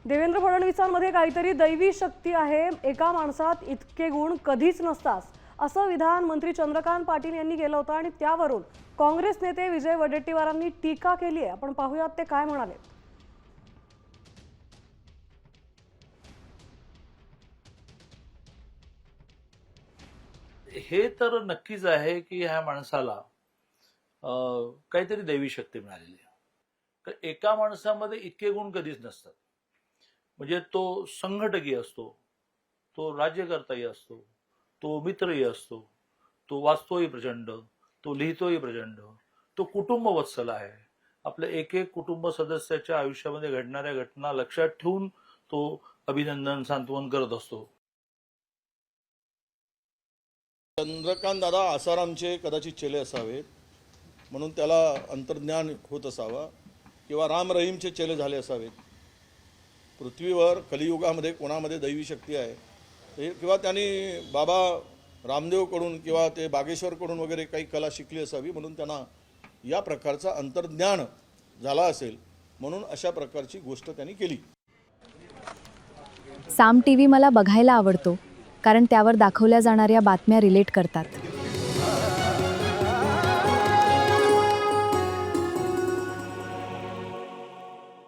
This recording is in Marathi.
देवेंद्र फडणवीसांमध्ये काहीतरी दैवी शक्ती आहे, एका माणसात इतके गुण कधीच नसतात असं विधान मंत्री चंद्रकांत पाटील यांनी केलं होतं आणि त्यावरून काँग्रेस नेते विजय वडेट्टीवारांनी टीका केली आहे। आपण पाहूयात ते काय म्हणाले। हे तर नक्कीच आहे की ह्या माणसाला काहीतरी दैवी शक्ती मिळालेली आहे। तर एका माणसामध्ये इतके गुण कधीच नसतात। म्हणजे तो संघटकीय असतो, तो राज्यकर्ताही असतो, तो मित्रही असतो, तो वाचतोही प्रचंड, तो लिहितोही प्रचंड, तो कुटुंबवत्सल आहे। आपल्या एक एक कुटुंब सदस्याच्या आयुष्यामध्ये घडणाऱ्या घटना लक्षात ठेवून तो अभिनंदन सांत्वन करत असतो। चंद्रकांत दादा आसारामचे कदाचित चेले असावेत, म्हणून त्याला अंतर्ज्ञान होत असावा, किंवा राम रहीमचे चेले झाले असावेत। पृथ्वीवर कलियुगामध्ये कोणामध्ये दैवी शक्ती आहे किंवा त्यांनी बाबा रामदेवकडून किंवा ते बागेश्वरकडून वगैरे काही कला शिकली असावी, म्हणून त्यांना या प्रकारचा अंतर्ज्ञान झाला असेल, म्हणून अशा प्रकारची गोष्ट त्यांनी केली। साम टीव्ही मला बघायला आवडतो, कारण त्यावर दाखवल्या जाणाऱ्या बातम्या रिलेट करतात।